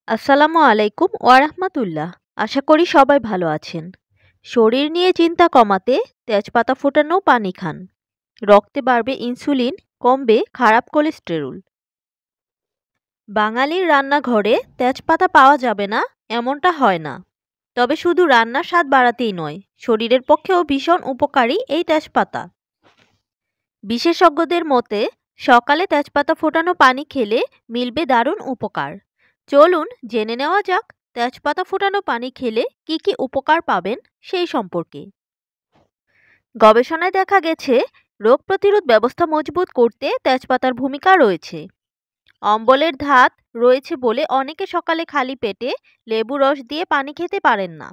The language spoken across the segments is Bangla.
আসসালামু আলাইকুম ওয়া রাহমাতুল্লাহ। আশা করি সবাই ভালো আছেন। শরীর নিয়ে চিন্তা কমাতে তেজপাতা ফোটানো পানি খান। রক্তে বাড়বে ইনসুলিন, কমবে খারাপ কোলেস্টেরল। বাঙালির রান্নাঘরে তেজপাতা পাওয়া যাবে না এমনটা হয় না। তবে শুধু রান্নার স্বাদ বাড়াতেই নয়, শরীরের পক্ষেও ভীষণ উপকারী এই তেজপাতা। বিশেষজ্ঞদের মতে সকালে তেজপাতা ফোটানো পানি খেলে মিলবে দারুণ উপকার। চলুন জেনে নেওয়া যাক তেজপাতা ফোটানো পানি খেলে কি কি উপকার পাবেন সেই সম্পর্কে। গবেষণায় দেখা গেছে রোগ প্রতিরোধ ব্যবস্থা মজবুত করতে তেজপাতার ভূমিকা রয়েছে। অম্বলের ধাত রয়েছে বলে অনেকে সকালে খালি পেটে লেবু রস দিয়ে পানি খেতে পারেন না।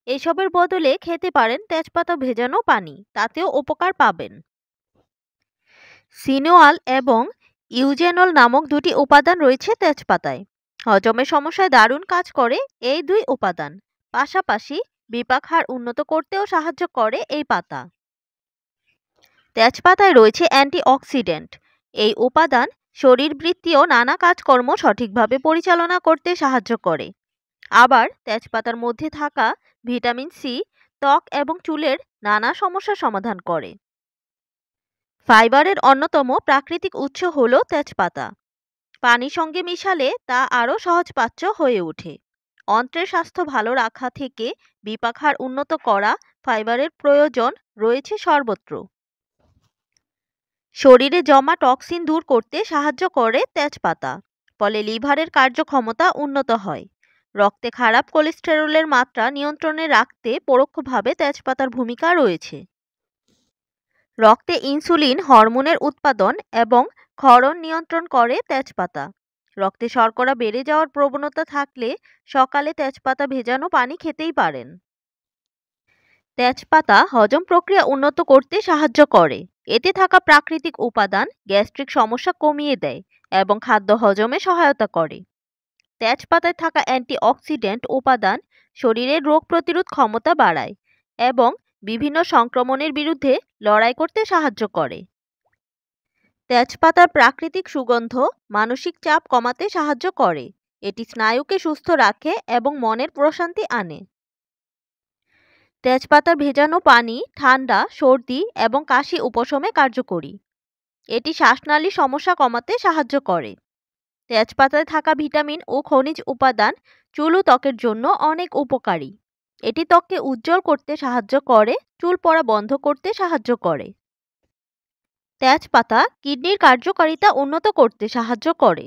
এসবের বদলে খেতে পারেন তেজপাতা ভেজানো পানি, তাতেও উপকার পাবেন। সিনোয়াল এবং ইউজেনল নামক দুটি উপাদান রয়েছে তেজপাতায়। হজমের সমস্যায় দারুণ কাজ করে এই দুই উপাদান। পাশাপাশি বিপাকহার উন্নত করতেও সাহায্য করে এই পাতা। তেজপাতায় রয়েছে অ্যান্টিঅক্সিডেন্ট। এই উপাদান শরীরবৃত্তীয় নানা কাজকর্ম সঠিকভাবে পরিচালনা করতে সাহায্য করে। আবার তেজপাতার মধ্যে থাকা ভিটামিন সি ত্বক এবং চুলের নানা সমস্যার সমাধান করে। ফাইবারের অন্যতম প্রাকৃতিক উৎস হল তেজপাতা। পানির সঙ্গে মিশালে তা আরও সহজপাচ্য হয়ে ওঠে। অন্ত্রের স্বাস্থ্য ভালো রাখা থেকে বিপাকহার উন্নত করা ফাইবারের প্রয়োজন রয়েছে সর্বত্র। শরীরে জমা টক্সিন দূর করতে সাহায্য করে তেজপাতা। ফলে লিভারের কার্যক্ষমতা উন্নত হয়। রক্তে খারাপ কোলেস্টেরলের মাত্রা নিয়ন্ত্রণে রাখতে পরোক্ষভাবে তেজপাতার ভূমিকা রয়েছে। রক্তে ইনসুলিন হরমোনের উৎপাদন এবং ক্ষরণ নিয়ন্ত্রণ করে তেজপাতা। রক্তে শর্করা বেড়ে যাওয়ার প্রবণতা থাকলে সকালে তেজপাতা ভেজানো পানি খেতেই পারেন। তেজপাতা হজম প্রক্রিয়া উন্নত করতে সাহায্য করে। এতে থাকা প্রাকৃতিক উপাদান গ্যাস্ট্রিক সমস্যা কমিয়ে দেয় এবং খাদ্য হজমে সহায়তা করে। তেজপাতায় থাকা অ্যান্টিঅক্সিডেন্ট উপাদান শরীরের রোগ প্রতিরোধ ক্ষমতা বাড়ায় এবং বিভিন্ন সংক্রমণের বিরুদ্ধে লড়াই করতে সাহায্য করে। তেজপাতার প্রাকৃতিক সুগন্ধ মানসিক চাপ কমাতে সাহায্য করে। এটি স্নায়ুকে সুস্থ রাখে এবং মনের প্রশান্তি আনে। তেজপাতার ভেজানো পানি ঠান্ডা, সর্দি এবং কাশি উপশমে কার্যকরী। এটি শ্বাসনালীর সমস্যা কমাতে সাহায্য করে। তেজপাতায় থাকা ভিটামিন ও খনিজ উপাদান চুল ও ত্বকের জন্য অনেক উপকারী। এটি ত্বককে উজ্জ্বল করতে সাহায্য করে, চুল পড়া বন্ধ করতে সাহায্য করে। তেজপাতা কিডনির কার্যকারিতা উন্নত করতে সাহায্য করে।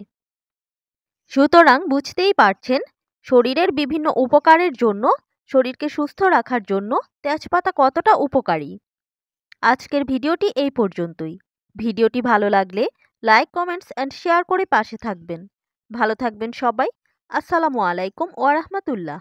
সুতরাং বুঝতেই পারছেন, শরীরের বিভিন্ন উপকারের জন্য, শরীরকে সুস্থ রাখার জন্য তেজপাতা কতটা উপকারী। আজকের ভিডিওটি এই পর্যন্তই। ভিডিওটি ভালো লাগলে লাইক, কমেন্টস অ্যান্ড শেয়ার করে পাশে থাকবেন। ভালো থাকবেন সবাই। আসসালামু আলাইকুম ওয়া রাহমাতুল্লাহ।